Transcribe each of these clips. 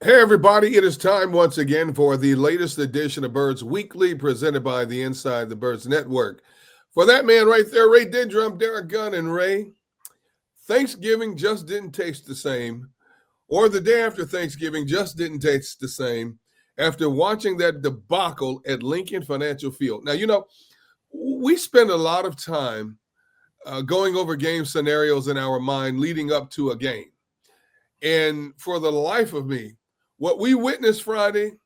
Hey, everybody, it is time once again for the latest edition of Birds Weekly presented by the Inside the Birds Network. For that man right there, Ray Didinger, I'm Derrick Gunn. And Ray, Thanksgiving just didn't taste the same, or the day after Thanksgiving just didn't taste the same after watching that debacle at Lincoln Financial Field. Now, we spend a lot of time going over game scenarios in our mind leading up to a game. And for the life of me, what we witnessed Friday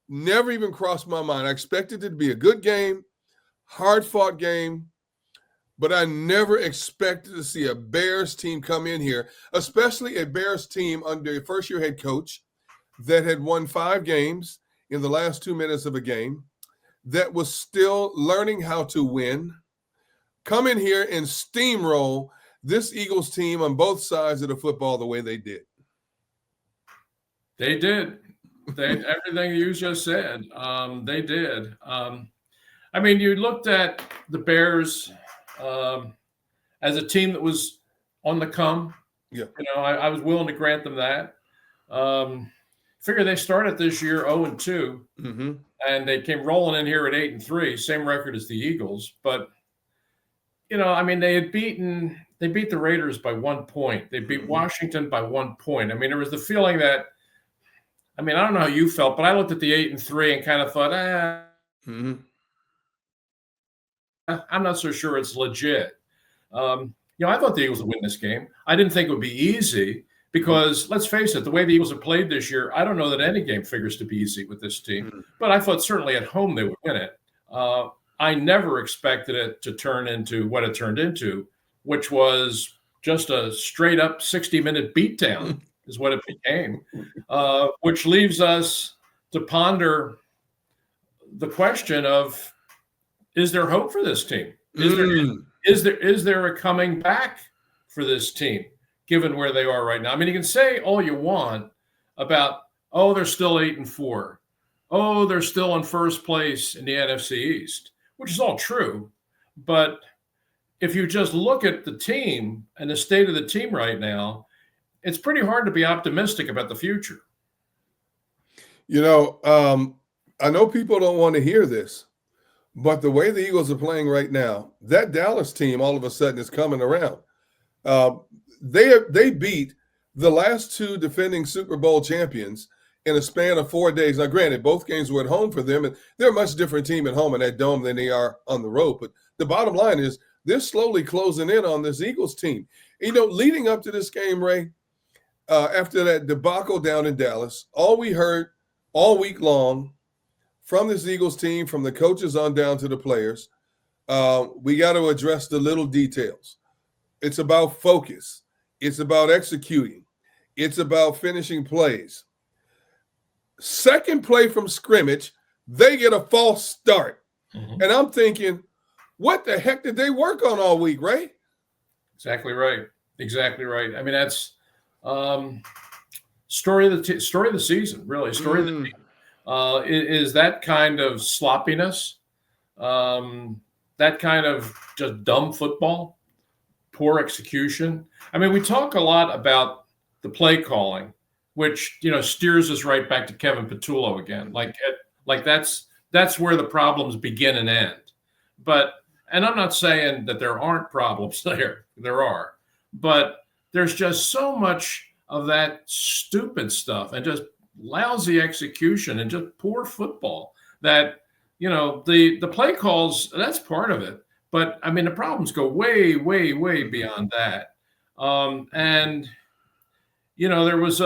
never even crossed my mind. I expected it to be a good game, hard-fought game, but I never expected to see a Bears team come in here, especially a Bears team under a first-year head coach that had won 5 games in the last 2 minutes of a game, that was still learning how to win, come in here and steamroll this Eagles team on both sides of the football the way they did. They did. Everything you just said, they did. I mean, you looked at the Bears as a team that was on the come. Yeah. I was willing to grant them that. Figure they started this year 0-2, and they came rolling in here at 8-3, same record as the Eagles. But I mean, they beat the Raiders by 1 point. They beat Washington by 1 point. I mean, there was the feeling that. I mean, I don't know how you felt, but I looked at the 8-3 and kind of thought, I'm not so sure it's legit. I thought the Eagles would win this game. I didn't think it would be easy because, let's face it, the way the Eagles have played this year, I don't know that any game figures to be easy with this team. But I thought certainly at home they would win it. I never expected it to turn into what it turned into, which was just a straight-up 60-minute beatdown. Is what it became, which leaves us to ponder the question of: is there hope for this team? Is there a coming back for this team, given where they are right now? I mean, you can say all you want about, they're still 8-4, they're still in first place in the NFC East, which is all true, but if you just look at the team and the state of the team right now, it's pretty hard to be optimistic about the future. I know people don't want to hear this, but the way the Eagles are playing right now, that Dallas team all of a sudden is coming around. They beat the last 2 defending Super Bowl champions in a span of 4 days. Now, granted, both games were at home for them, and they're a much different team at home in that dome than they are on the road. But the bottom line is they're slowly closing in on this Eagles team. Leading up to this game, Ray, after that debacle down in Dallas, all we heard all week long from this Eagles team, from the coaches on down to the players, we got to address the little details. It's about focus. It's about executing. It's about finishing plays. Second play from scrimmage, they get a false start. And I'm thinking, what the heck did they work on all week, Ray? Exactly right. I mean, that's story of the season, really. Story of the team is that kind of sloppiness, that kind of just dumb football, poor execution. I mean, we talk a lot about the play calling, which steers us right back to Kevin Patullo again. Like that's where the problems begin and end. And I'm not saying that there aren't problems there. There are, but there's just so much of that stupid stuff and just lousy execution and just poor football that, the play calls, that's part of it. But, I mean, the problems go way, way, way beyond that. There was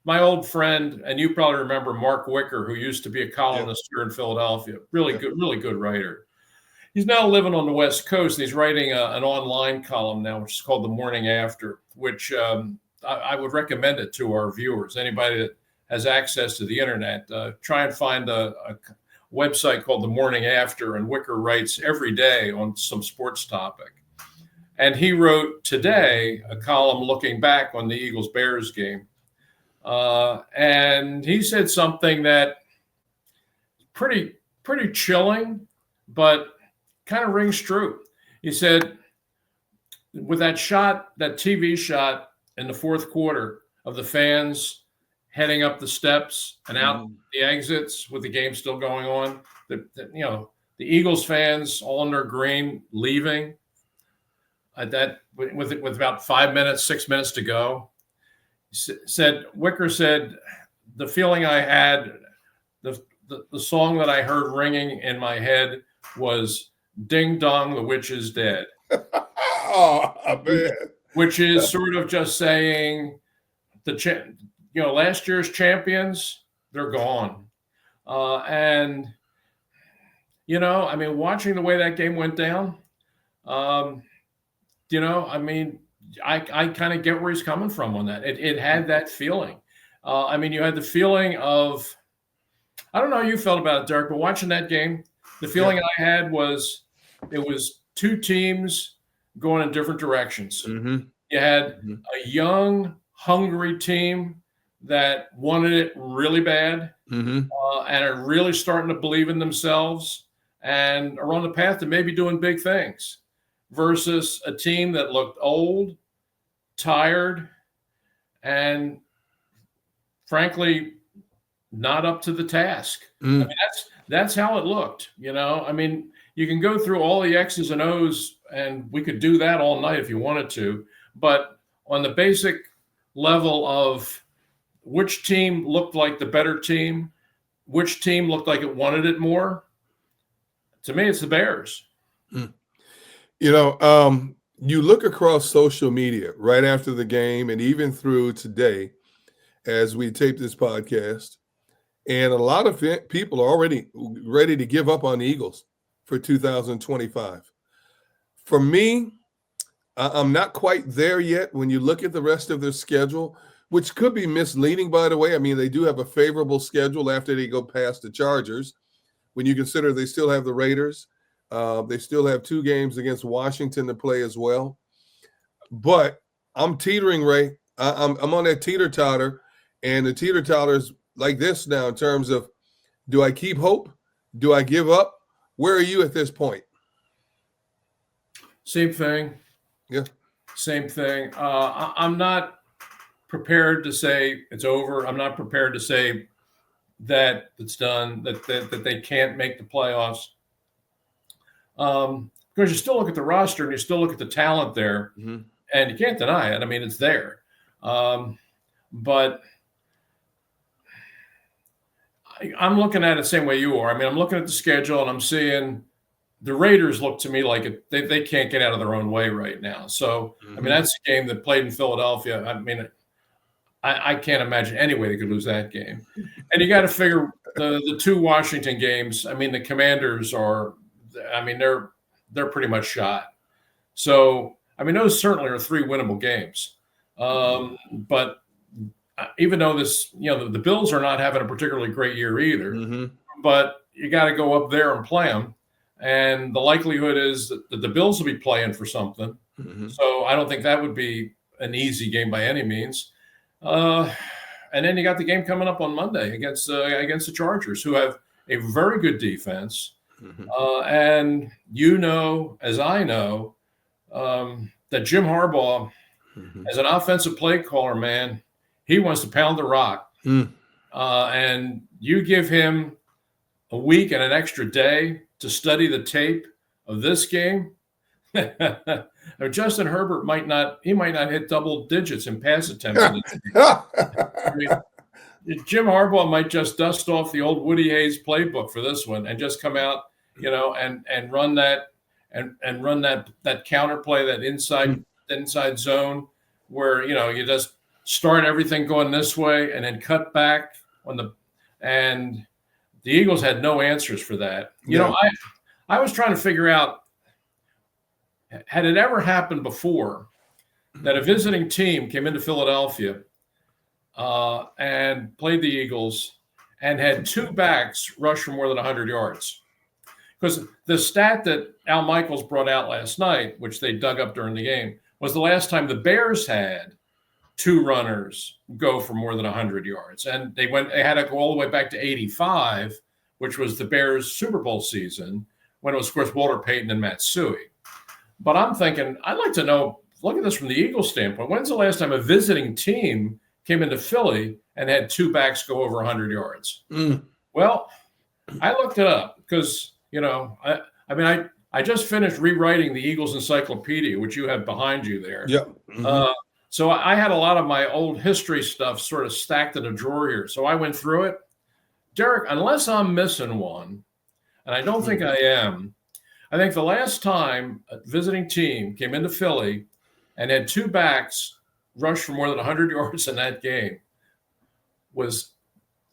my old friend, and you probably remember Mark Wicker, who used to be a columnist here in Philadelphia, really good writer. He's now living on the West Coast, and he's writing an online column now, which is called The Morning After, which I would recommend it to our viewers. Anybody that has access to the internet, try and find a website called The Morning After, and Wicker writes every day on some sports topic. And he wrote today a column looking back on the Eagles-Bears game. And he said something that pretty chilling, but kind of rings true. He said, with that TV shot in the fourth quarter of the fans heading up the steps and out the exits with the game still going on. The Eagles fans all in their green leaving at that with about 6 minutes to go. Wicker said, the feeling I had, the song that I heard ringing in my head was "Ding Dong, the Witch is Dead." Oh, man. Which is sort of just saying last year's champions, they're gone. And watching the way that game went down, I kind of get where he's coming from on that. It had that feeling. You had the feeling of, I don't know how you felt about it, Derek, but watching that game, the feeling I had was it was two teams going in different directions. Mm-hmm. You had a young, hungry team that wanted it really bad and are really starting to believe in themselves and are on the path to maybe doing big things, versus a team that looked old, tired, and frankly, not up to the task. That's how it looked. You can go through all the X's and O's, and we could do that all night if you wanted to. But on the basic level of which team looked like the better team, which team looked like it wanted it more, to me, it's the Bears. You look across social media right after the game and even through today as we tape this podcast, and a lot of people are already ready to give up on the Eagles for 2025. For me, I'm not quite there yet when you look at the rest of their schedule, which could be misleading, by the way. They do have a favorable schedule after they go past the Chargers. When you consider they still have the Raiders, they still have 2 games against Washington to play as well. But I'm teetering, Ray. I'm on that teeter-totter, and the teeter-totter is like this now in terms of, do I keep hope? Do I give up? Where are you at this point? Same thing. Yeah. Same thing. I'm not prepared to say it's over. I'm not prepared to say that it's done, that they can't make the playoffs. Because you still look at the roster and you still look at the talent there, and you can't deny it. It's there. But I'm looking at it the same way you are. I'm looking at the schedule and I'm seeing the Raiders look to me like they can't get out of their own way right now. So, that's a game that played in Philadelphia. I can't imagine any way they could lose that game. And you got to figure the 2 Washington games. The Commanders are, they're pretty much shot. So, those certainly are 3 winnable games. But even though the Bills are not having a particularly great year either, but you got to go up there and play them. And the likelihood is that the Bills will be playing for something. So I don't think that would be an easy game by any means. And then you got the game coming up on Monday against the Chargers, who have a very good defense. And as I know, that Jim Harbaugh, as an offensive play caller, man, he wants to pound the rock. And you give him a week and an extra day to study the tape of this game. Justin Herbert might not hit double digits in pass attempts. Jim Harbaugh might just dust off the old Woody Hayes playbook for this one and just come out, and run that and run that counter play, that inside zone where you just start everything going this way and then cut back and the Eagles had no answers for that. I was trying to figure out, had it ever happened before that a visiting team came into Philadelphia and played the Eagles and had 2 backs rush for more than 100 yards? Because the stat that Al Michaels brought out last night, which they dug up during the game, was the last time the Bears had 2 runners go for more than 100 yards. And they had to go all the way back to 85, which was the Bears' Super Bowl season, when it was, of course, Walter Payton and Matt Suhey. But I'm thinking, I'd like to know, look at this from the Eagles standpoint, when's the last time a visiting team came into Philly and had 2 backs go over 100 yards. Mm. Well, I looked it up because, I just finished rewriting the Eagles Encyclopedia, which you have behind you there. Yep. Mm-hmm. So I had a lot of my old history stuff sort of stacked in a drawer here. So I went through it. Derek, unless I'm missing one, and I don't think I am, I think the last time a visiting team came into Philly and had 2 backs rush for more than 100 yards in that game was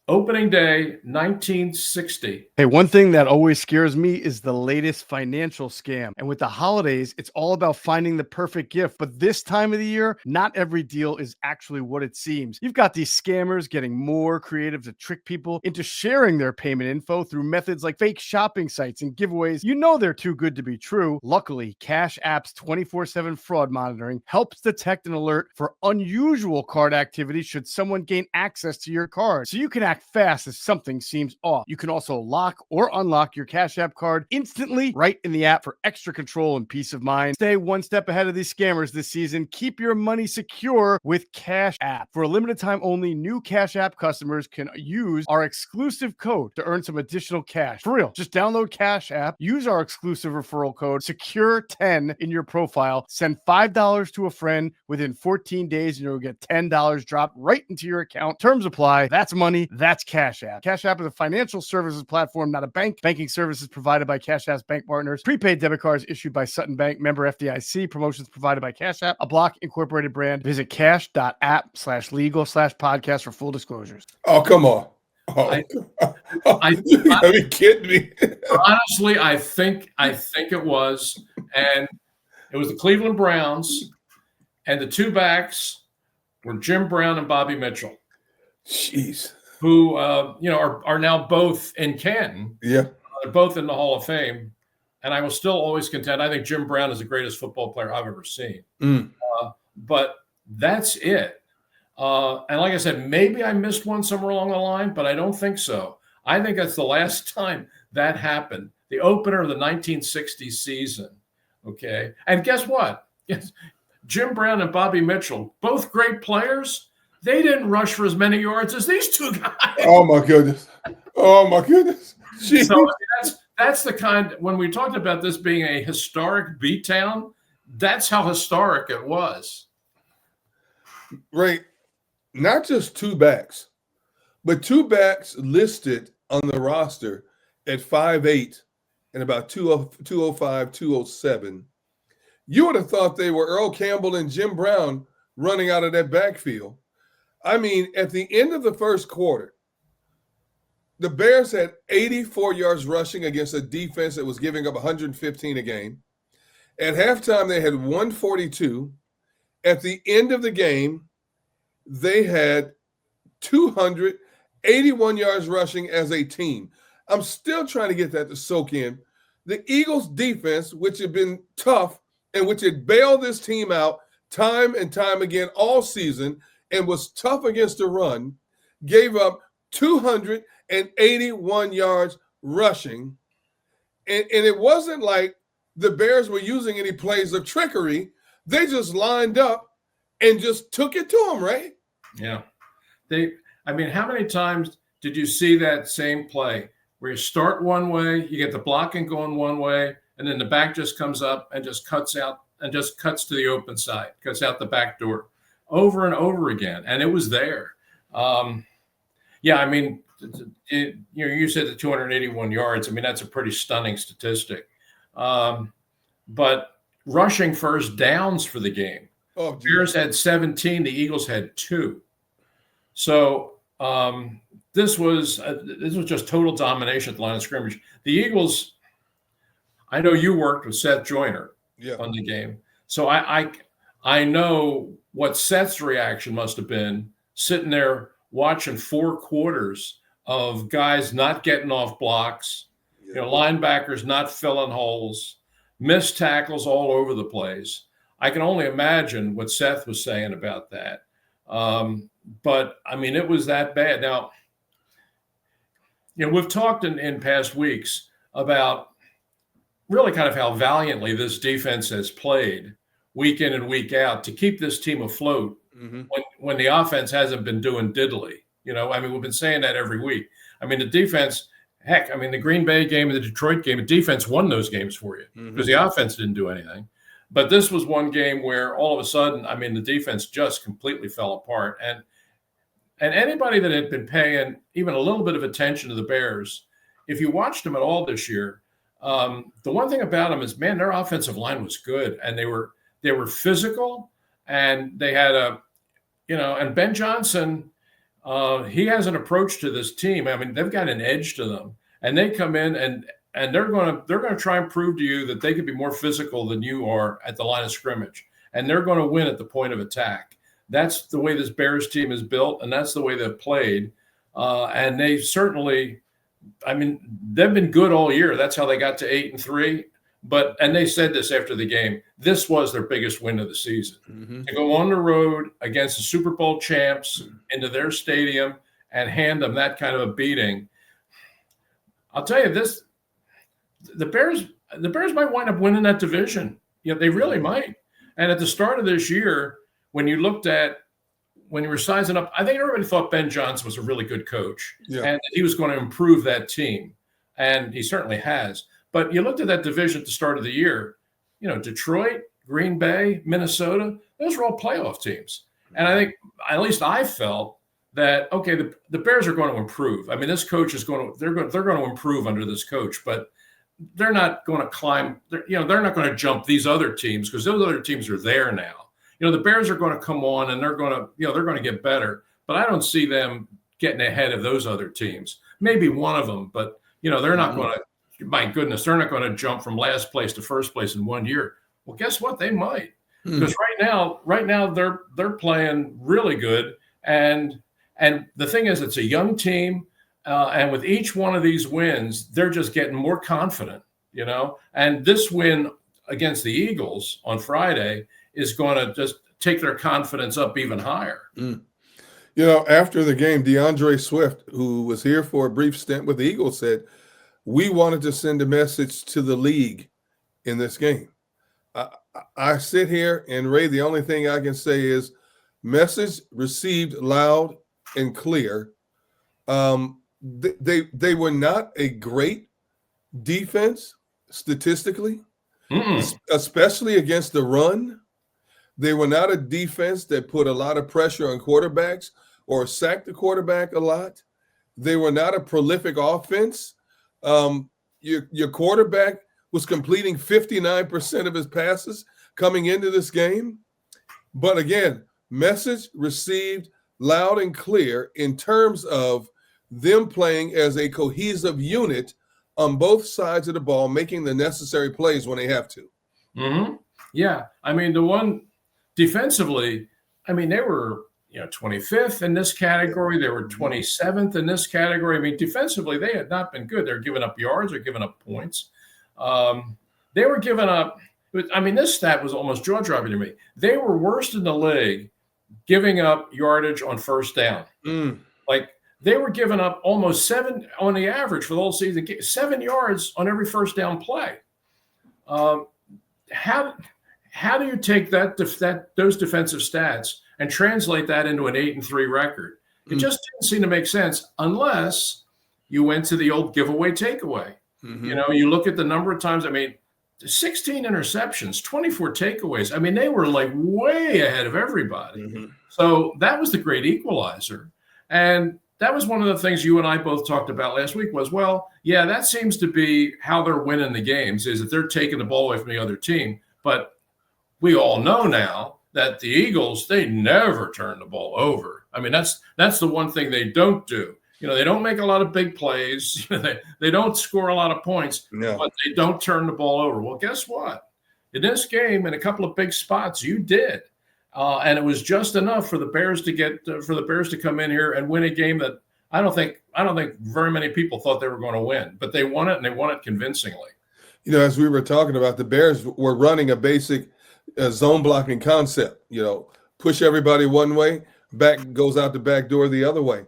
opening day, 1960. Hey, one thing that always scares me is the latest financial scam. And with the holidays, it's all about finding the perfect gift. But this time of the year, not every deal is actually what it seems. You've got these scammers getting more creative to trick people into sharing their payment info through methods like fake shopping sites and giveaways. You know they're too good to be true. Luckily, Cash App's 24/7 fraud monitoring helps detect and alert for unusual card activity should someone gain access to your card. So you can act fast if something seems off. You can also lock or unlock your Cash App card instantly right in the app for extra control and peace of mind. Stay one step ahead of these scammers this season. Keep your money secure with Cash App. For a limited time only, new Cash App customers can use our exclusive code to earn some additional cash. For real, just download Cash App, use our exclusive referral code, SECURE10 in your profile, send $5 to a friend within 14 days, and you'll get $10 dropped right into your account. Terms apply. That's money. That's Cash App. Cash App is a financial services platform, not a bank. Banking services provided by Cash App's bank partners. Prepaid debit cards issued by Sutton Bank. Member FDIC. Promotions provided by Cash App, a Block Incorporated brand. Visit cash.app/legal/podcast for full disclosures. Oh, come on. Oh, you gotta be kidding me. Honestly, I think it was. And it was the Cleveland Browns, and the 2 backs were Jim Brown and Bobby Mitchell. Jeez. Who are now both in Canton. Yeah. They're both in the Hall of Fame. And I will still always contend, I think Jim Brown is the greatest football player I've ever seen. But that's it. And like I said, maybe I missed one somewhere along the line, but I don't think so. I think that's the last time that happened. The opener of the 1960 season. Okay. And guess what? Jim Brown and Bobby Mitchell, both great players. They didn't rush for as many yards as these 2 guys. Oh my goodness. Oh my goodness. Jeez. So that's the kind, when we talked about this being a historic beatdown, that's how historic it was. Right. Not just 2 backs, but 2 backs listed on the roster at 5'8" and about 205, 207. You would have thought they were Earl Campbell and Jim Brown running out of that backfield. I mean, at the end of the first quarter, the Bears had 84 yards rushing against a defense that was giving up 115 a game. At halftime, they had 142. At the end of the game, they had 281 yards rushing as a team. I'm still trying to get that to soak in. The Eagles' defense, which had been tough and which had bailed this team out time and time again all season, and was tough against the run, gave up 281 yards rushing. And it wasn't like the Bears were using any plays of trickery. They just lined up and just took it to them, right? Yeah. How many times did you see that same play where you start one way, you get the blocking going one way, and then the back just comes up and just cuts out and just cuts to the open side, cuts out the back door? Over and over again, and it was there. You said the 281 yards. I mean, that's a pretty stunning statistic. But rushing first downs for the game, Bears had 17, the Eagles had 2. So this was just total domination at the line of scrimmage. The Eagles, I know you worked with Seth Joyner on the game, so I know what Seth's reaction must have been sitting there watching 4 quarters of guys not getting off blocks, linebackers not filling holes, missed tackles all over the place. I can only imagine what Seth was saying about that. But I mean, it was that bad. Now, we've talked in past weeks about really kind of how valiantly this defense has played week in and week out to keep this team afloat when the offense hasn't been doing diddly. I mean, we've been saying that every week. I mean, the defense, heck, I mean, the Green Bay game and the Detroit game, the defense won those games for you because the offense didn't do anything. But this was one game where all of a sudden, I mean, the defense just completely fell apart. And anybody that had been paying even a little bit of attention to the Bears, if you watched them at all this year, the one thing about them is, man, their offensive line was good, and they were physical, and they had and Ben Johnson, he has an approach to this team. I mean, they've got an edge to them, and they come in and they're going to try and prove to you that they can be more physical than you are at the line of scrimmage, and they're going to win at the point of attack. That's the way this Bears team is built, and that's the way they've played. And they certainly, I mean, they've been good all year. That's how they got to 8-3. And they said this after the game, this was their biggest win of the season. To go on the road against the Super Bowl champs into their stadium and hand them that kind of a beating. I'll tell you this, the Bears might wind up winning that division. They really might. And at the start of this year, when you were sizing up, I think everybody thought Ben Johnson was a really good coach and he was going to improve that team. And he certainly has. But you looked at that division at the start of the year, Detroit, Green Bay, Minnesota, those were all playoff teams. And I think, at least I felt that, okay, the Bears are going to improve. I mean, this coach they're going to improve under this coach, but they're not going to climb, they're not going to jump these other teams because those other teams are there now. The Bears are going to come on and they're going to get better, but I don't see them getting ahead of those other teams. Maybe one of them, but they're not going to, my goodness, they're not going to jump from last place to first place in 1 year. Well, guess what? They might, because right now they're playing really good. And the thing is, it's a young team. And with each one of these wins, they're just getting more confident, and this win against the Eagles on Friday is going to just take their confidence up even higher. After the game, DeAndre Swift, who was here for a brief stint with the Eagles, said, we wanted to send a message to the league in this game. I sit here, and Ray, the only thing I can say is message received loud and clear. They were not a great defense statistically, especially against the run. They were not a defense that put a lot of pressure on quarterbacks or sacked the quarterback a lot. They were not a prolific offense. Your quarterback was completing 59% of his passes coming into this game. But again, message received loud and clear in terms of them playing as a cohesive unit on both sides of the ball, making the necessary plays when they have to. Yeah. I mean, the one defensively, I mean, they were 25th in this category. They were 27th in this category. I mean, defensively, they had not been good. They're giving up yards or giving up points. They were giving up. I mean, this stat was almost jaw-dropping to me. They were worst in the league giving up yardage on first down. Like, they were giving up almost 7 on the average for the whole season, 7 yards on every first down play. How do you take those defensive stats and translate that into an 8-3 record? It just didn't seem to make sense unless you went to the old giveaway takeaway. You look at the number of times. I mean, 16 interceptions, 24 takeaways. I mean, they were like way ahead of everybody. So that was the great equalizer. And that was one of the things you and I both talked about last week was, well, yeah, that seems to be how they're winning the games, is that they're taking the ball away from the other team. But we all know now that the Eagles, they never turn the ball over. I mean, that's the one thing they don't do. They don't make a lot of big plays. They don't score a lot of points, but they don't turn the ball over. Well, guess what? In this game, in a couple of big spots, you did. And it was just enough for the Bears to come in here and win a game that I don't think very many people thought they were going to win, but they won it, and they won it convincingly. As we were talking about, the Bears were running a basic zone blocking concept. Push everybody one way, back goes out the back door the other way.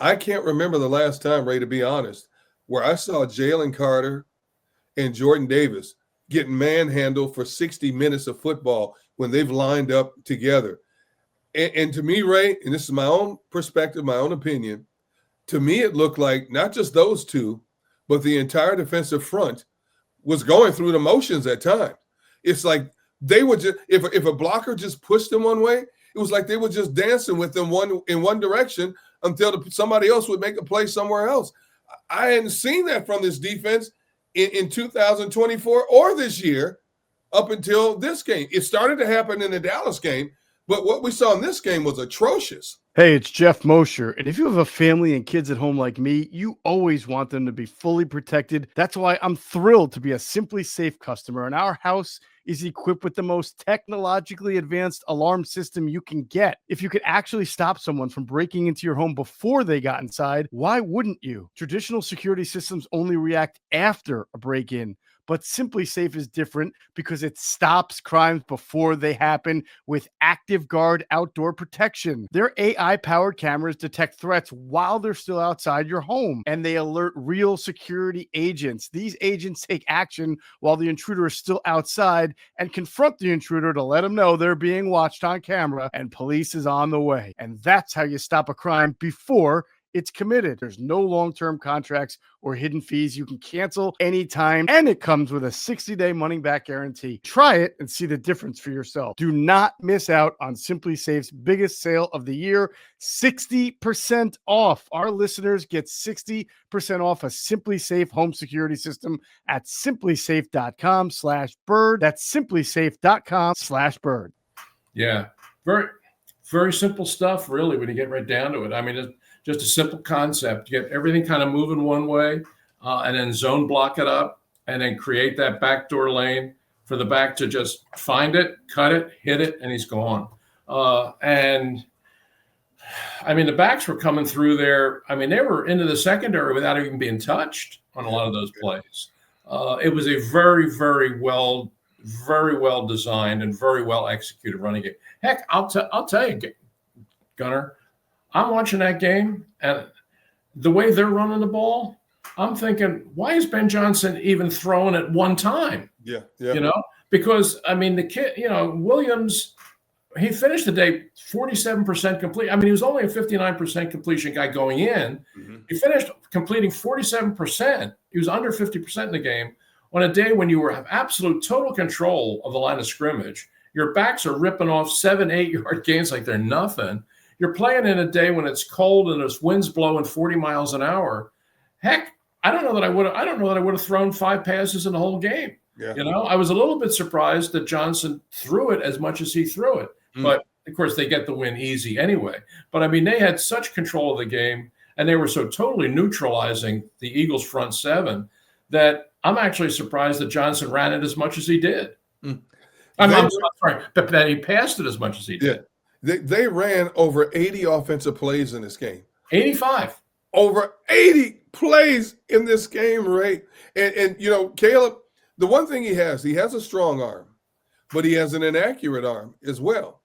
I can't remember the last time, Ray, to be honest, where I saw Jalen Carter and Jordan Davis get manhandled for 60 minutes of football when they've lined up together. And to me, Ray, and this is my own perspective, my own opinion, to me, it looked like not just those two, but the entire defensive front was going through the motions at times. It's like they would just, if a blocker just pushed them one way, it was like they were just dancing with them in one direction until somebody else would make a play somewhere else. I hadn't seen that from this defense in 2024 or this year up until this game. It started to happen in the Dallas game, but what we saw in this game was atrocious. Hey, it's Jeff Mosher. And if you have a family and kids at home like me, you always want them to be fully protected. That's why I'm thrilled to be a Simplysafe customer. And our house is equipped with the most technologically advanced alarm system you can get. If you could actually stop someone from breaking into your home before they got inside, why wouldn't you? Traditional security systems only react after a break-in. But Simplysafe is different because it stops crimes before they happen with Active Guard outdoor protection. Their AI-powered cameras detect threats while they're still outside your home, and they alert real security agents. These agents take action while the intruder is still outside and confront the intruder to let them know they're being watched on camera and police is on the way. And that's how you stop a crime before it's committed. There's no long-term contracts or hidden fees. You can cancel anytime, and it comes with a 60-day money-back guarantee. Try it and see the difference for yourself. Do not miss out on Simplysafe's biggest sale of the year, 60% off. Our listeners get 60% off a Simplysafe home security system at simplysafe.com/bird. That's simplysafe.com/bird. Yeah, very, very simple stuff, really, when you get right down to it. I mean, it's just a simple concept. You get everything kind of moving one way, and then zone block it up, and then create that backdoor lane for the back to just find it, cut it, hit it, and he's gone. And I mean, the backs were coming through there. I mean, they were into the secondary without even being touched on a lot of those plays. It was a very, very well designed and very well executed running game. Heck, I'll tell you, Gunner, I'm watching that game, and the way they're running the ball, I'm thinking, why is Ben Johnson even throwing it one time? Yeah. You know, because I mean, the kid, Williams, he finished the day 47% complete. I mean, he was only a 59% completion guy going in. Mm-hmm. He finished completing 47%. He was under 50% in the game on a day when you have absolute total control of the line of scrimmage. Your backs are ripping off 7-8 yard gains like they're nothing. You're playing in a day when it's cold and there's winds blowing 40 miles an hour. Heck, I don't know that I would have thrown 5 passes in the whole game. Yeah. I was a little bit surprised that Johnson threw it as much as he threw it. But of course, they get the win easy anyway. But I mean, they had such control of the game, and they were so totally neutralizing the Eagles' front seven that I'm actually surprised that Johnson ran it as much as he did. I'm sorry, but that he passed it as much as he did. Yeah. They ran over 80 offensive plays in this game. 85. Over 80 plays in this game, Ray. And Caleb, the one thing he has a strong arm, but he has an inaccurate arm as well.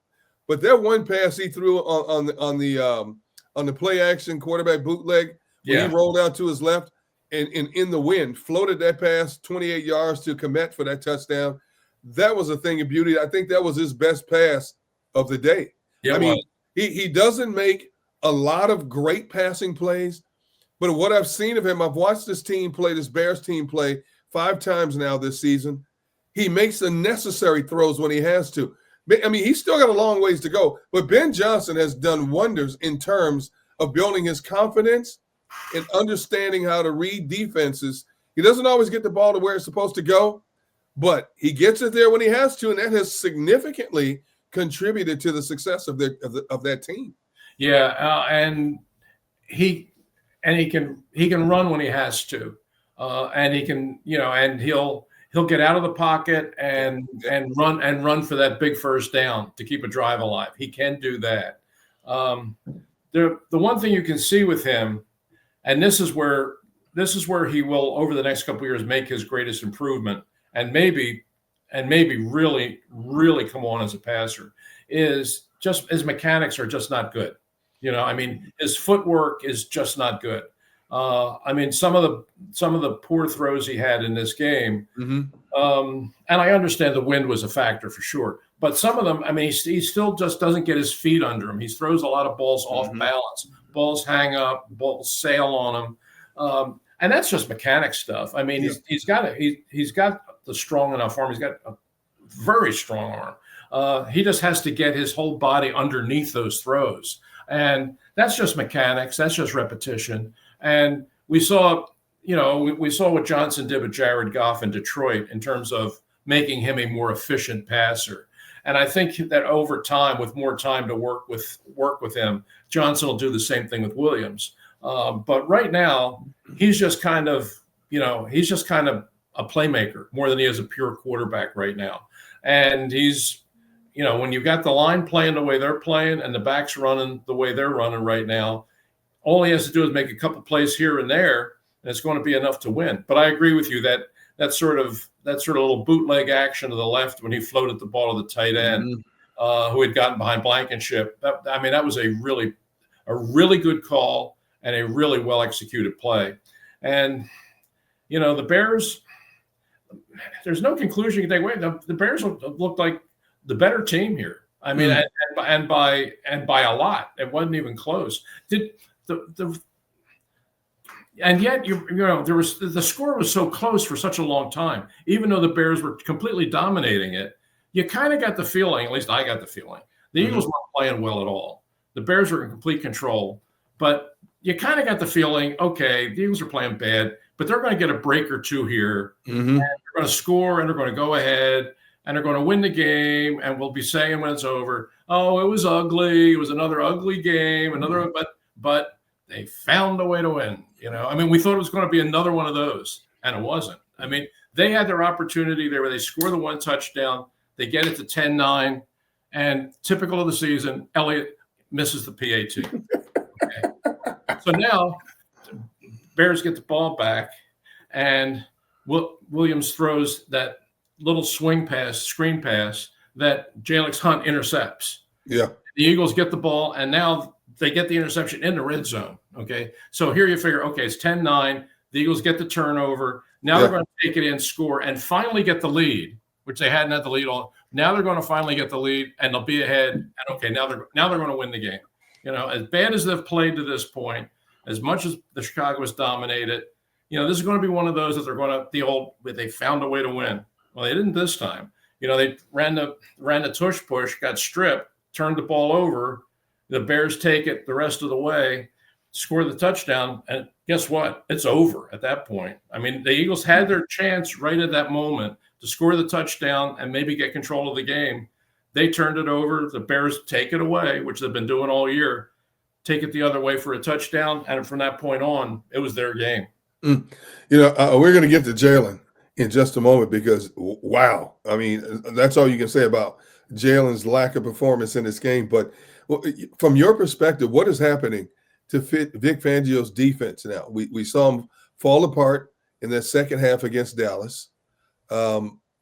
But that one pass he threw on the play action quarterback bootleg, when he rolled out to his left and in the wind, floated that pass 28 yards to Komet for that touchdown. That was a thing of beauty. I think that was his best pass of the day. Yeah, I mean, he doesn't make a lot of great passing plays, but what I've seen of him, I've watched this Bears team play 5 times now this season. He makes the necessary throws when he has to. I mean, he's still got a long ways to go, but Ben Johnson has done wonders in terms of building his confidence and understanding how to read defenses. He doesn't always get the ball to where it's supposed to go, but he gets it there when he has to, and that has significantly contributed to the success of that team. Yeah, and he can run when he has to, and he can and he'll get out of the pocket and run for that big first down to keep a drive alive. He can do that. The one thing you can see with him, and this is where he will over the next couple of years make his greatest improvement, and maybe really, really come on as a passer, is just his mechanics are just not good. I mean, his footwork is just not good. I mean, some of the poor throws he had in this game, and I understand the wind was a factor for sure, But some of them, I mean, he still just doesn't get his feet under him. He throws a lot of balls off balance. Balls hang up, balls sail on him. And that's just mechanic stuff. I mean, he's got the strong enough arm. He's got a very strong arm. He just has to get his whole body underneath those throws. And that's just mechanics. That's just repetition. And we saw, we saw what Johnson did with Jared Goff in Detroit in terms of making him a more efficient passer. And I think that over time, with more time to work with him, Johnson will do the same thing with Williams. But right now, he's just kind of a playmaker more than he is a pure quarterback right now. And he's, when you've got the line playing the way they're playing and the backs running the way they're running right now, all he has to do is make a couple plays here and there, and it's going to be enough to win. But I agree with you that sort of little bootleg action to the left when he floated the ball to the tight end, who had gotten behind Blankenship. That was a really good call and a really well executed play. And the Bears, there's no conclusion you can take away. The Bears looked like the better team here. I mean, and by a lot. It wasn't even close. And yet, there was the score was so close for such a long time. Even though the Bears were completely dominating it, you kind of got the feeling, at least I got the feeling, the Eagles weren't playing well at all. The Bears were in complete control, but you kind of got the feeling, okay, the Eagles are playing bad, but they're going to get a break or two here. And they're going to score, and they're going to go ahead, and they're going to win the game, and we'll be saying when it's over, oh, it was ugly. It was another ugly game, but they found a way to win. We thought it was going to be another one of those, and it wasn't. I mean, they had their opportunity there where they score the one touchdown, they get it to 10-9, and typical of the season, Elliott misses the PAT. Okay. So now, Bears get the ball back, and Williams throws that little screen pass that Jalix Hunt intercepts. Yeah. The Eagles get the ball, and now they get the interception in the red zone. Okay. So here you figure, okay, it's 10-9. The Eagles get the turnover. Now they're going to take it in, score, and finally get the lead, which they hadn't had the lead all. Now they're going to finally get the lead, and they'll be ahead. And okay, now they're going to win the game. As bad as they've played to this point, as much as the Chicago has dominated, this is going to be one of those that they're going to they found a way to win. Well, they didn't this time. They ran the tush push, got stripped, turned the ball over. The Bears take it the rest of the way, score the touchdown, and guess what? It's over at that point. I mean, the Eagles had their chance right at that moment to score the touchdown and maybe get control of the game. They turned it over. The Bears take it away, which they've been doing all year, take it the other way for a touchdown, and from that point on, it was their game. We're going to get to Jalen in just a moment because, wow. I mean, that's all you can say about Jalen's lack of performance in this game. But from your perspective, what is happening to fit Vic Fangio's defense now? We saw him fall apart in that second half against Dallas.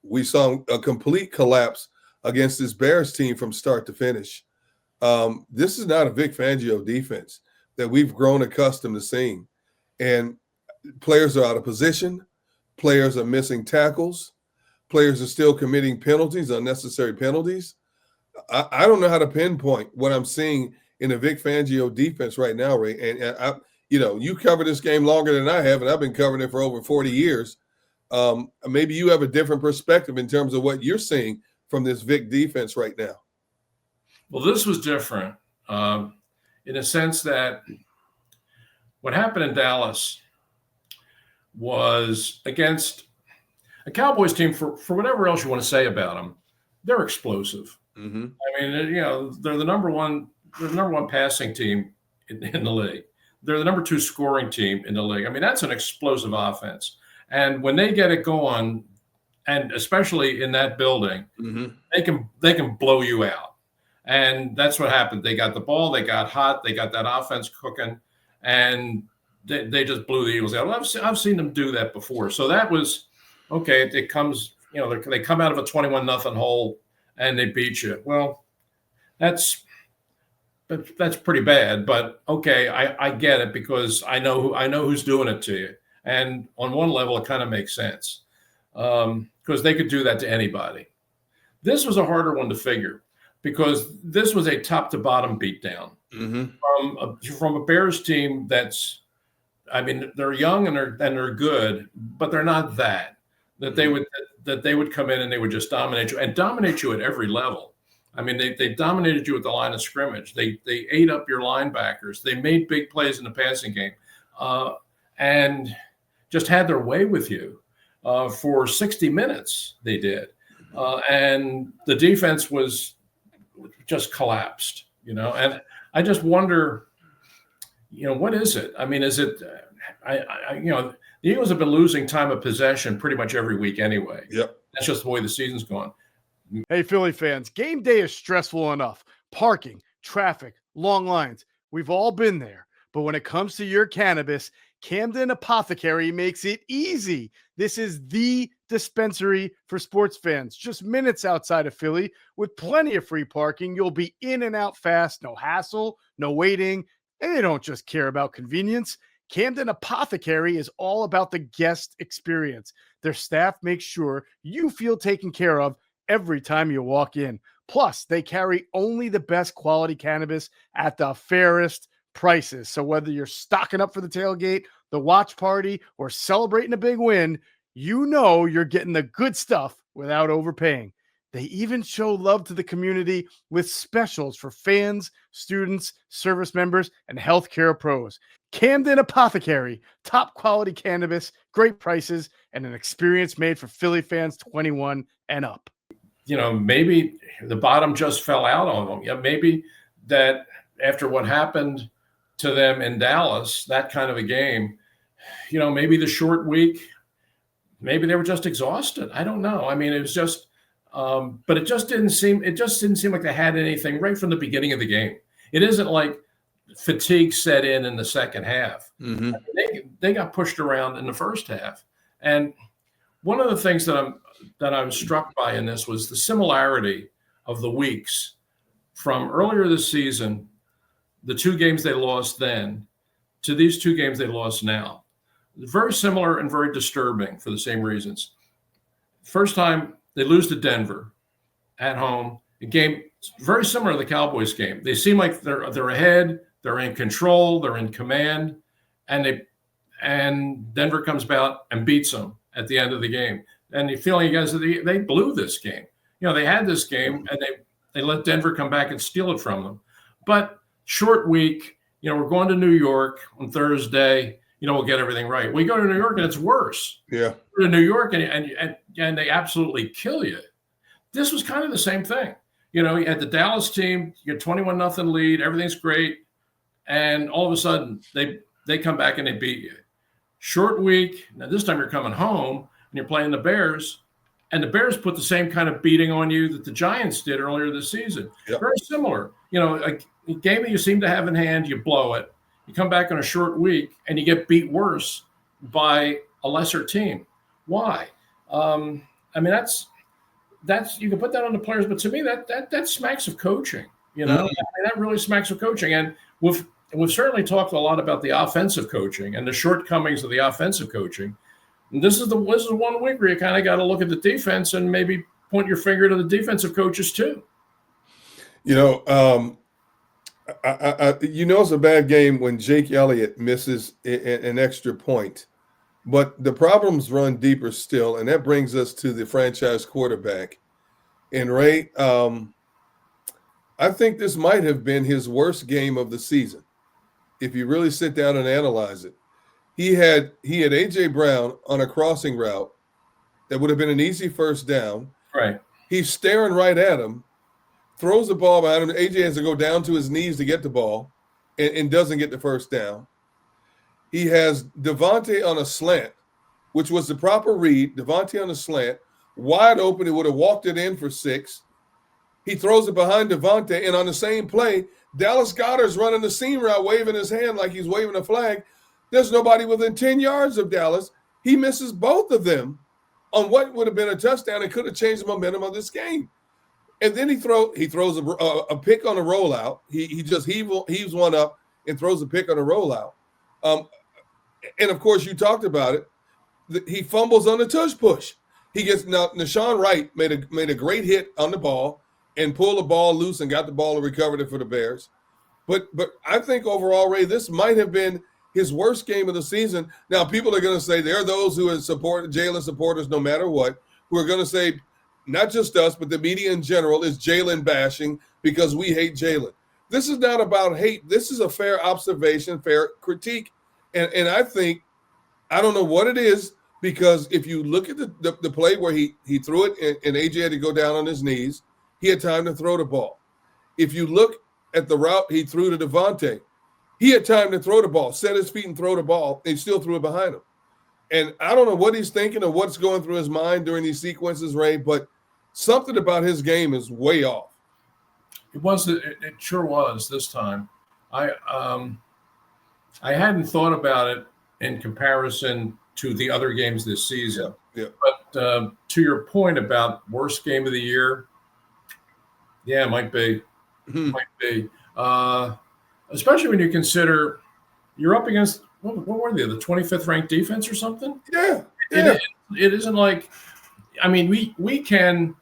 We saw a complete collapse against this Bears team from start to finish. This is not a Vic Fangio defense that we've grown accustomed to seeing. And players are out of position. Players are missing tackles. Players are still committing penalties, unnecessary penalties. I don't know how to pinpoint what I'm seeing in the Vic Fangio defense right now, Ray. And you cover this game longer than I have, and I've been covering it for over 40 years. Maybe you have a different perspective in terms of what you're seeing from this Vic defense right now. Well, this was different in a sense that what happened in Dallas was against a Cowboys team, for whatever else you want to say about them, they're explosive. I mean, they're the number one passing team in the league. They're the number 2 scoring team in the league. I mean, that's an explosive offense. And when they get it going, and especially in that building, they can blow you out. And that's what happened. They got the ball, they got hot, they got that offense cooking, and they just blew the Eagles out. Well, I've seen them do that before. So that was okay. It comes, they come out of a 21-0 hole and they beat you. Well, that's pretty bad. But okay, I get it because I know who's doing it to you. And on one level, it kind of makes sense because they could do that to anybody. This was a harder one to figure because this was a top to bottom beatdown from a Bears team that's, I mean, they're young and they're good, but they're not that they would come in and they would just dominate you at every level. I mean, they dominated you at the line of scrimmage. They ate up your linebackers. They made big plays in the passing game, and just had their way with you for 60 minutes. They did, and the defense was just collapsed. And I just wonder, what is it? I mean, is it? The Eagles have been losing time of possession pretty much every week anyway. Yep, that's just the way the season's gone. Hey, Philly fans, game day is stressful enough. Parking, traffic, long lines. We've all been there. But when it comes to your cannabis, Camden Apothecary makes it easy. This is the dispensary for sports fans, just minutes outside of Philly with plenty of free parking. You'll be in and out fast, no hassle, no waiting. And they don't just care about convenience. Camden Apothecary is all about the guest experience. Their staff makes sure you feel taken care of every time you walk in. Plus, they carry only the best quality cannabis at the fairest prices. So whether you're stocking up for the tailgate, the watch party, or celebrating a big win, you're getting the good stuff without overpaying. They even show love to the community with specials for fans, students, service members, and healthcare pros. Camden Apothecary, top quality cannabis, great prices, and an experience made for Philly fans 21 and up. Maybe the bottom just fell out on them. Yeah, maybe that after what happened to them in Dallas, that kind of a game, maybe the short week, maybe they were just exhausted. I don't know. I mean, it was just, but it just didn't seem like they had anything right from the beginning of the game. It isn't like fatigue set in the second half. Mm-hmm. They got pushed around in the first half. And one of the things that I was struck by in this was the similarity of the weeks from earlier this season, the two games they lost then, to these two games they lost now. Very similar and very disturbing for the same reasons. First time they lose to Denver at home, a game very similar to the Cowboys game. They seem like they're ahead, they're in control, they're in command, and Denver comes out and beats them at the end of the game. And you feel that they blew this game. They had this game and they let Denver come back and steal it from them. But short week, we're going to New York on Thursday. We'll get everything right. We go to New York and it's worse. Yeah. Go to New York and they absolutely kill you. This was kind of the same thing. You had the Dallas team, you get 21-0 lead, everything's great, and all of a sudden they come back and they beat you. Short week. Now this time you're coming home and you're playing the Bears, and the Bears put the same kind of beating on you that the Giants did earlier this season. Yep. Very similar. A game that you seem to have in hand, you blow it. You come back on a short week and you get beat worse by a lesser team. Why? I mean, that's you can put that on the players, but to me that smacks of coaching. I mean, that really smacks of coaching. And we've certainly talked a lot about the offensive coaching and the shortcomings of the offensive coaching. And this is 1 week where you kind of got to look at the defense and maybe point your finger to the defensive coaches too. It's a bad game when Jake Elliott misses an extra point, but the problems run deeper still, and that brings us to the franchise quarterback. And Ray, I think this might have been his worst game of the season, if you really sit down and analyze it. He had A.J. Brown on a crossing route that would have been an easy first down. Right. He's staring right at him. Throws the ball behind him. AJ has to go down to his knees to get the ball and doesn't get the first down. He has Devontae on a slant, which was the proper read. Devontae on a slant, wide open. He would have walked it in for 6. He throws it behind Devontae, and on the same play, Dallas Goedert's running the seam route, waving his hand like he's waving a flag. There's nobody within 10 yards of Dallas. He misses both of them on what would have been a touchdown and could have changed the momentum of this game. And then he throws a pick on a rollout. He just heaves one up and throws a pick on a rollout. And of course, you talked about it. He fumbles on the tush push. He gets now. Nashawn Wright made a great hit on the ball and pulled the ball loose and got the ball and recovered it for the Bears. But I think overall, Ray, this might have been his worst game of the season. Now, people are going to say there are those who are Jalen supporters no matter what, who are going to say not just us, but the media in general is Jalen bashing because we hate Jalen. This is not about hate. This is a fair observation, fair critique. And I think, I don't know what it is, because if you look at the play where he threw it and AJ had to go down on his knees, he had time to throw the ball. If you look at the route he threw to Devontae, he had time to throw the ball, set his feet and throw the ball, and he still threw it behind him. And I don't know what he's thinking or what's going through his mind during these sequences, Ray, but something about his game is way off. It sure was this time. I hadn't thought about it in comparison to the other games this season. Yeah. But to your point about worst game of the year, yeah, it might be. Might be. Especially when you consider you're up against, what were they, the 25th ranked defense or something? Yeah. It isn't like, I mean, we can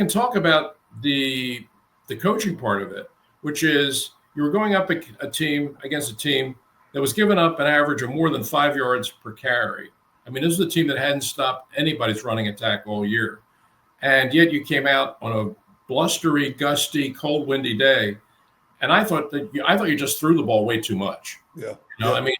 talk about the coaching part of it, which is you were going up against a team that was giving up an average of more than 5 yards per carry. I mean, this is a team that hadn't stopped anybody's running attack all year. And yet you came out on a blustery, gusty, cold, windy day. And I thought you just threw the ball way too much. Yeah. I mean,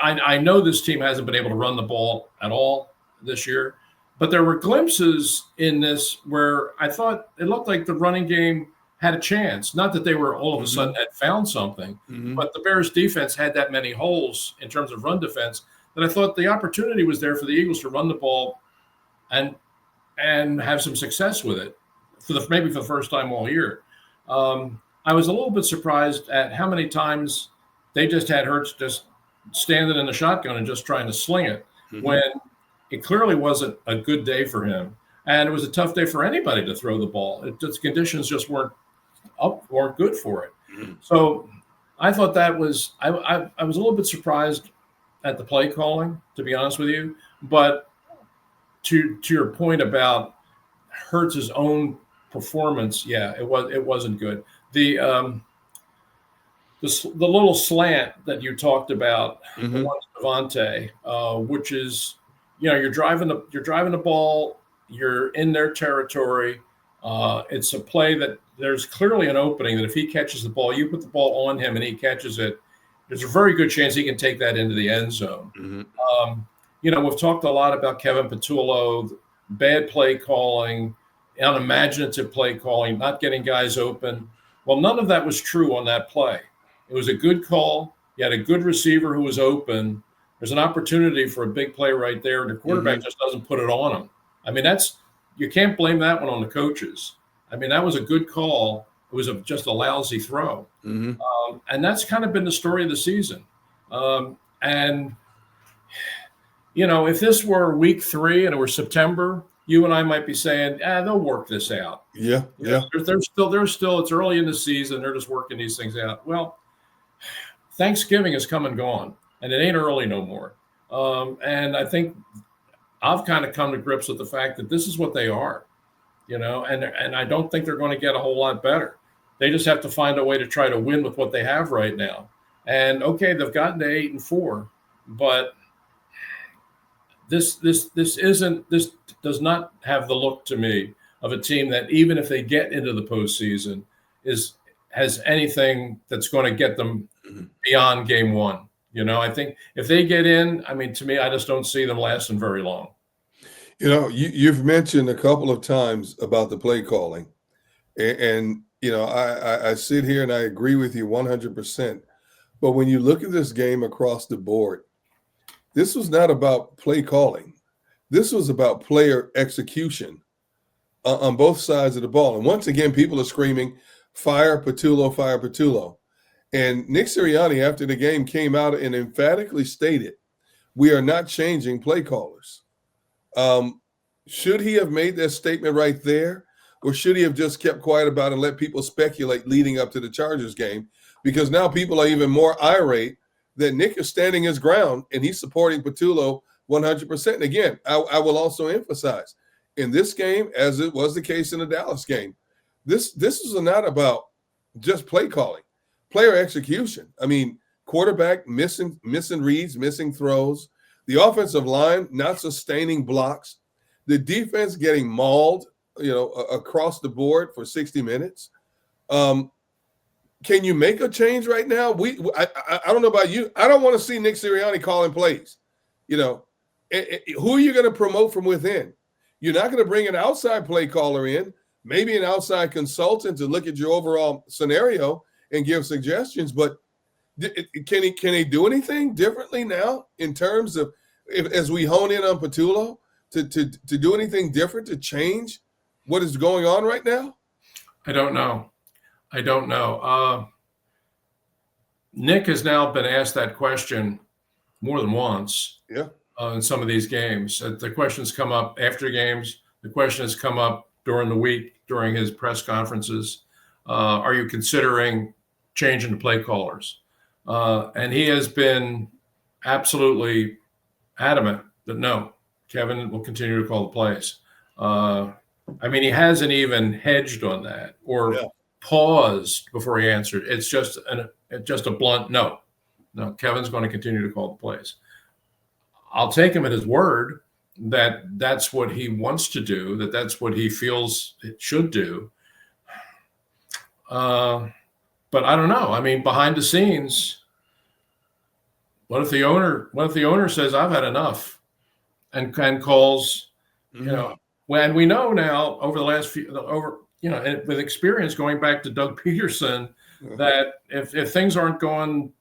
I know this team hasn't been able to run the ball at all this year, but there were glimpses in this where I thought it looked like the running game had a chance. Not that they were all of a sudden had found something, but the Bears defense had that many holes in terms of run defense that I thought the opportunity was there for the Eagles to run the ball and have some success with it maybe for the first time all year. I was a little bit surprised at how many times they just had Hurts just standing in the shotgun and just trying to sling it when it clearly wasn't a good day for him. And it was a tough day for anybody to throw the ball. Conditions just weren't good for it. So I thought that was I was a little bit surprised at the play calling, to be honest with you. But to your point about Hurts' own performance, yeah, it wasn't good. The little slant that you talked about, the one to Devontae, which is, you're driving the ball, you're in their territory. It's a play that there's clearly an opening that if he catches the ball, you put the ball on him and he catches it, there's a very good chance he can take that into the end zone. We've talked a lot about Kevin Patullo, bad play calling, unimaginative play calling, not getting guys open. Well, none of that was true on that play. It was a good call. You had a good receiver who was open. There's an opportunity for a big play right there, and the quarterback just doesn't put it on him. I mean, you can't blame that one on the coaches. I mean, that was a good call. It was just a lousy throw. And that's kind of been the story of the season. If this were week 3 and it were September, you and I might be saying, they'll work this out. Yeah. They're still, it's early in the season. They're just working these things out. Well, Thanksgiving has come and gone, and it ain't early no more. And I think I've kind of come to grips with the fact that this is what they are, and I don't think they're going to get a whole lot better. They just have to find a way to try to win with what they have right now. And okay, they've gotten to 8-4, but this does not have the look to me of a team that, even if they get into the postseason, has anything that's going to get them beyond game 1. I think if they get in, I mean, to me, I just don't see them lasting very long. You've mentioned a couple of times about the play calling, and I sit here and I agree with you 100%. But when you look at this game across the board, this was not about play calling. This was about player execution on both sides of the ball. And once again, people are screaming, fire Patullo, fire Patullo. And Nick Sirianni, after the game, came out and emphatically stated, we are not changing play callers. Should he have made that statement right there? Or should he have just kept quiet about it and let people speculate leading up to the Chargers game? Because now people are even more irate that Nick is standing his ground and he's supporting Patullo 100%. And again, I will also emphasize in this game, as it was the case in the Dallas game, this is not about just play calling, player execution. I mean, quarterback missing reads, missing throws, the offensive line not sustaining blocks, the defense getting mauled, across the board for 60 minutes. Can you make a change right now? I don't know about you. I don't want to see Nick Sirianni calling plays. Who are you going to promote from within? You're not going to bring an outside play caller in, maybe an outside consultant to look at your overall scenario and give suggestions. But can he do anything differently now in terms of as we hone in on Patullo to do anything different to change what is going on right now? I don't know. Nick has now been asked that question more than once. Yeah. In some of these games, the questions come up after games. The question has come up during the week during his press conferences. Are you considering changing the play callers? And he has been absolutely adamant that no, Kevin will continue to call the plays. He hasn't even hedged on that or paused before he answered. It's just a blunt no. No, Kevin's going to continue to call the plays. I'll take him at his word that that's what he wants to do, that's what he feels it should do. But I don't know. I mean, behind the scenes, what if the owner says, I've had enough and calls, when we know now over the last with experience going back to Doug Peterson, that if things aren't going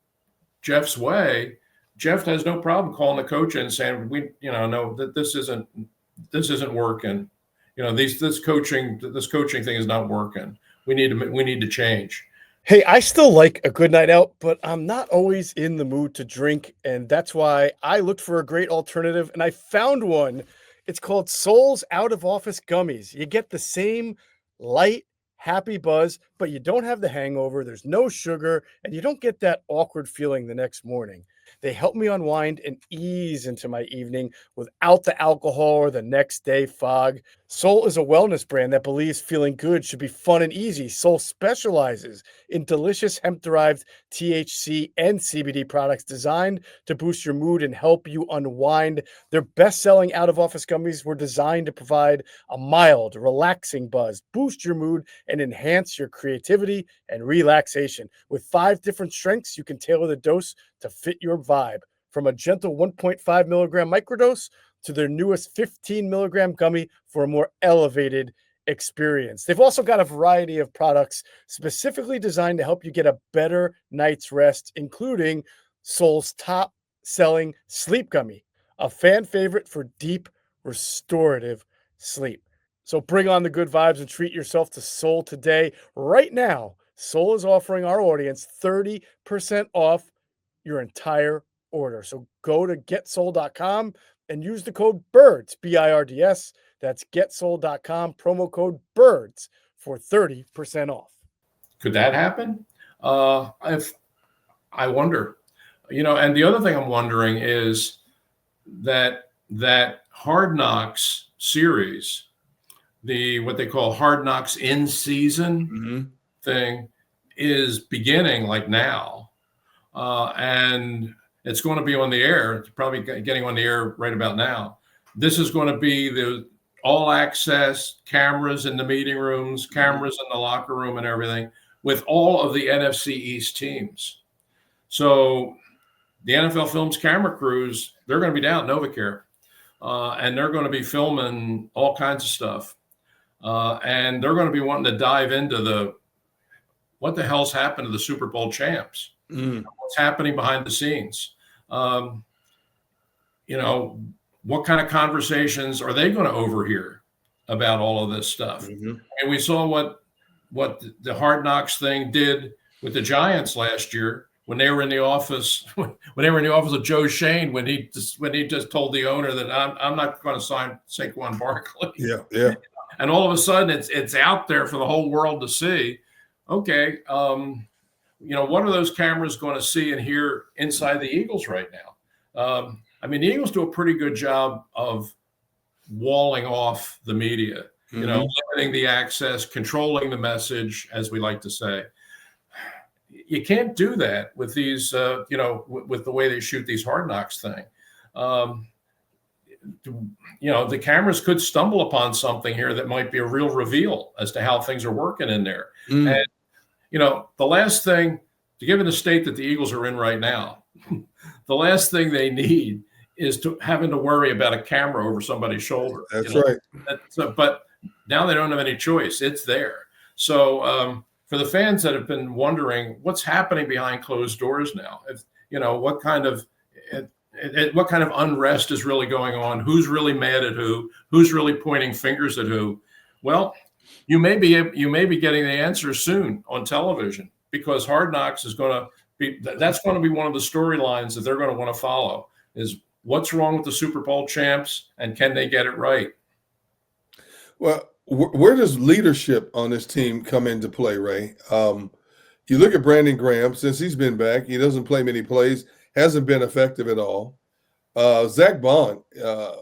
Jeff's way, Jeff has no problem calling the coach and saying, no, that this isn't working. This coaching thing is not working. We need to change. Hey, I still like a good night out, but I'm not always in the mood to drink. And that's why I looked for a great alternative and I found one. It's called Sol's Out of Office Gummies. You get the same light, happy buzz, but you don't have the hangover. There's no sugar and you don't get that awkward feeling the next morning. They help me unwind and ease into my evening without the alcohol or the next day fog. Sol is a wellness brand that believes feeling good should be fun and easy. Sol specializes in delicious hemp-derived THC and CBD products designed to boost your mood and help you unwind. Their best-selling out-of-office gummies were designed to provide a mild, relaxing buzz, boost your mood, and enhance your creativity and relaxation. With 5 different strengths, you can tailor the dose to fit your vibe. From a gentle 1.5 milligram microdose to their newest 15 milligram gummy for a more elevated experience. They've also got a variety of products specifically designed to help you get a better night's rest, including Sol's top selling sleep gummy, a fan favorite for deep restorative sleep. So bring on the good vibes and treat yourself to Sol today. Right now, Sol is offering our audience 30% off your entire order. So go to getsol.com and use the code BIRDS, BIRDS. That's getsol.com, promo code BIRDS for 30% off. Could that happen? If I wonder, and the other thing I'm wondering is that Hard Knocks series, what they call Hard Knocks in season thing, is beginning like now. And it's going to be on the air. It's probably getting on the air right about now. This is going to be the all access cameras in the meeting rooms, cameras in the locker room and everything with all of the NFC East teams. So the NFL Films camera crews, they're going to be down at NovaCare, and they're going to be filming all kinds of stuff. And they're going to be wanting to dive into what the hell's happened to the Super Bowl champs? What's happening behind the scenes? What kind of conversations are they going to overhear about all of this stuff? And we saw what the Hard Knocks thing did with the Giants last year when they were in the office of Joe Shane, when he just told the owner that I'm not going to sign Saquon Barkley. Yeah. And all of a sudden it's out there for the whole world to see. Okay, what are those cameras going to see and hear inside the Eagles right now? I mean, the Eagles do a pretty good job of walling off the media, limiting the access, controlling the message, as we like to say. You can't do that with these, with the way they shoot these Hard Knocks thing. The cameras could stumble upon something here that might be a real reveal as to how things are working in there. And, the last thing, given the state that the Eagles are in right now, the last thing they need is having to worry about a camera over somebody's shoulder. That's right. But now they don't have any choice. It's there. So for the fans that have been wondering what's happening behind closed doors now, what kind of unrest is really going on, who's really mad at who's really pointing fingers at who, well, you may be getting the answer soon on television, because Hard Knocks is going to be one of the storylines that they're going to want to follow, is what's wrong with the Super Bowl champs and can they get it right? Well, where does leadership on this team come into play, Ray? You look at Brandon Graham. Since he's been back, he doesn't play many plays, hasn't been effective at all. Zach Bond,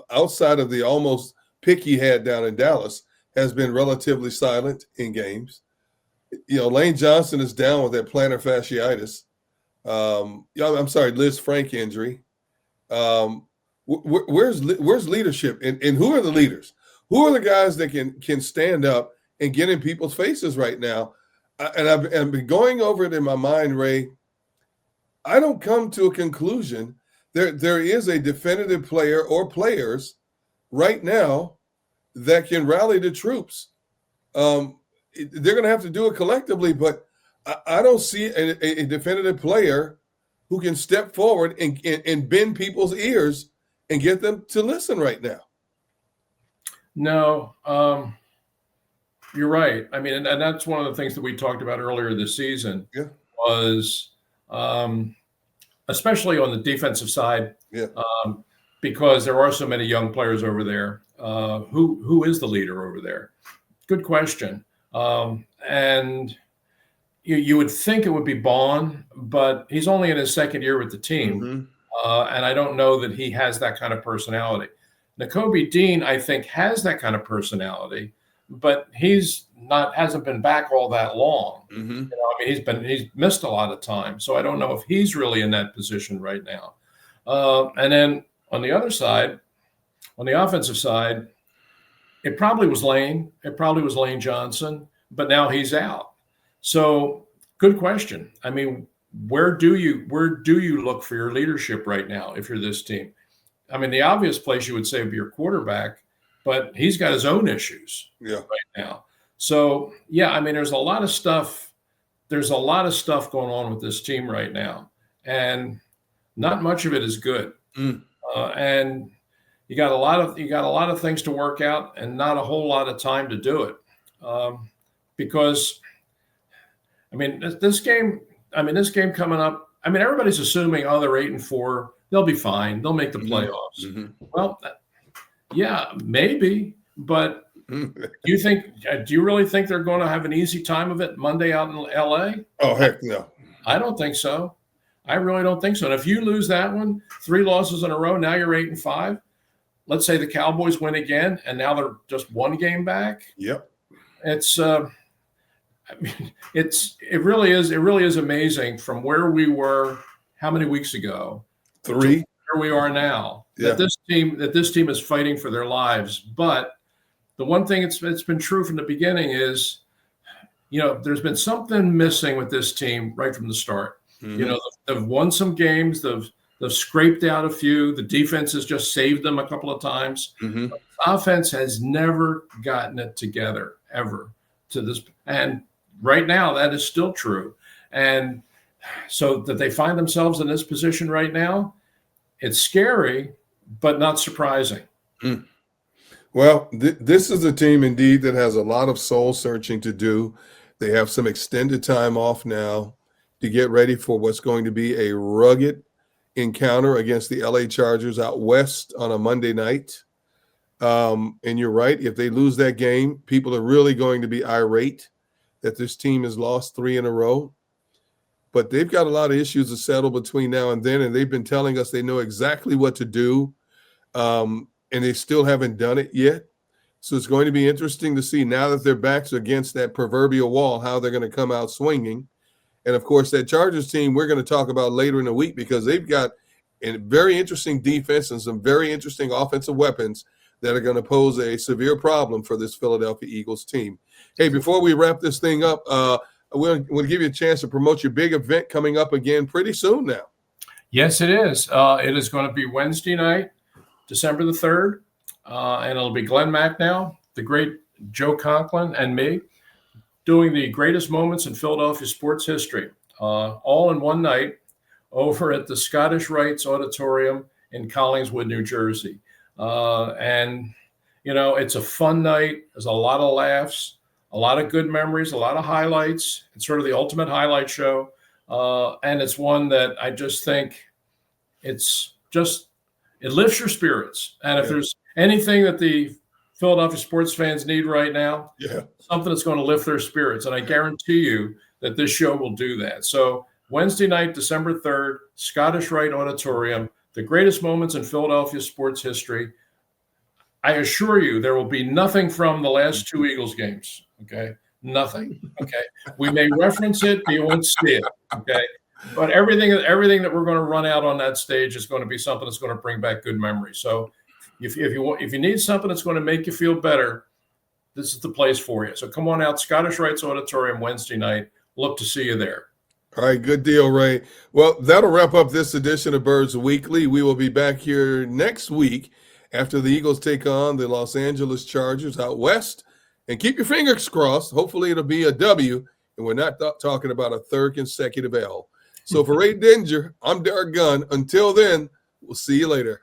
outside of the almost pick he had down in Dallas, has been relatively silent in games. Lane Johnson is down with that plantar fasciitis. Liz Frank injury. Where's leadership, and who are the leaders? Who are the guys that can stand up and get in people's faces right now? And I've been going over it in my mind, Ray. I don't come to a conclusion. There is a definitive player or players right now that can rally the troops. They're going to have to do it collectively, but I don't see a definitive player who can step forward and bend people's ears and get them to listen right now. No, you're right. I mean, and that's one of the things that we talked about earlier this season. Yeah. Was especially on the defensive side. Yeah. Because there are so many young players over there. Who is the leader over there? Good question. And you would think it would be Bond, but he's only in his second year with the team. Mm-hmm. And I don't know that he has that kind of personality. Nakobe Dean, I think, has that kind of personality, but hasn't been back all that long. Mm-hmm. He's missed a lot of time, so I don't know if he's really in that position right now. And then on the other side, on the offensive side, it probably was Lane Johnson, but now he's out. So good question. I mean, where do you look for your leadership right now if you're this team? I mean, the obvious place you would say would be your quarterback, but he's got his own issues right now. So yeah, I mean, there's a lot of stuff going on with this team right now, and not much of it is good. And you got a lot of things to work out, and not a whole lot of time to do it. Because, I mean, this game coming up. I mean, everybody's assuming, they're 8-4, they'll be fine, they'll make the playoffs. Mm-hmm. Well, yeah, maybe, but do you really think they're going to have an easy time of it Monday out in LA? Oh, heck no. I don't think so. I really don't think so. And if you lose that one, 3 losses in a row, now you're 8-5. Let's say the Cowboys win again, and now they're just 1 game back. Yep. It's it really is amazing from where we were how many weeks ago 3 to where we are now. Yeah. That this team is fighting for their lives. But the one thing it's been true from the beginning is, there's been something missing with this team right from the start. Mm-hmm. They've won some games, they've scraped out a few. The defense has just saved them a couple of times. Mm-hmm. The offense has never gotten it together ever to this. And right now that is still true. And so that they find themselves in this position right now, it's scary, but not surprising. Mm. Well, this is a team indeed that has a lot of soul searching to do. They have some extended time off now to get ready for what's going to be a rugged encounter against the LA Chargers out west on a Monday night. And you're right. If they lose that game, people are really going to be irate that this team has lost 3 in a row. but they've got a lot of issues to settle between now and then, and they've been telling us they know exactly what to do, and they still haven't done it yet. So it's going to be interesting to see now that their backs are against that proverbial wall, how they're going to come out swinging. And, of course, that Chargers team we're going to talk about later in the week because they've got a very interesting defense and some very interesting offensive weapons that are going to pose a severe problem for this Philadelphia Eagles team. Hey, before we wrap this thing up, we'll give you a chance to promote your big event coming up again pretty soon now. Yes, it is. It is going to be Wednesday night, December the 3rd, and it'll be Glenn Macnow, the great Joe Conklin, and me doing the greatest moments in Philadelphia sports history, all in one night over at the Scottish Rites Auditorium in Collingswood, New Jersey. And, you know, it's a fun night. There's a lot of laughs, a lot of good memories, a lot of highlights. It's sort of the ultimate highlight show. And it's one that I just think it lifts your spirits. And if there's anything that the Philadelphia sports fans need right now, something that's going to lift their spirits. And I guarantee you that this show will do that. So Wednesday night, December 3rd, Scottish Rite Auditorium, the greatest moments in Philadelphia sports history. I assure you there will be nothing from the last two Eagles games, okay? Nothing, okay? We may reference it, but you won't see it, okay? But everything that we're going to run out on that stage is going to be something that's going to bring back good memories. So if you need something that's going to make you feel better, this is the place for you. So come on out, Scottish Rites Auditorium Wednesday night. Look to see you there. All right, good deal, Ray. Well, that'll wrap up this edition of Birds Weekly. We will be back here next week after the Eagles take on the Los Angeles Chargers out west. And keep your fingers crossed. Hopefully it'll be a W, and we're not talking about a third consecutive L. So for Ray Didinger, I'm Derrick Gunn. Until then, we'll see you later.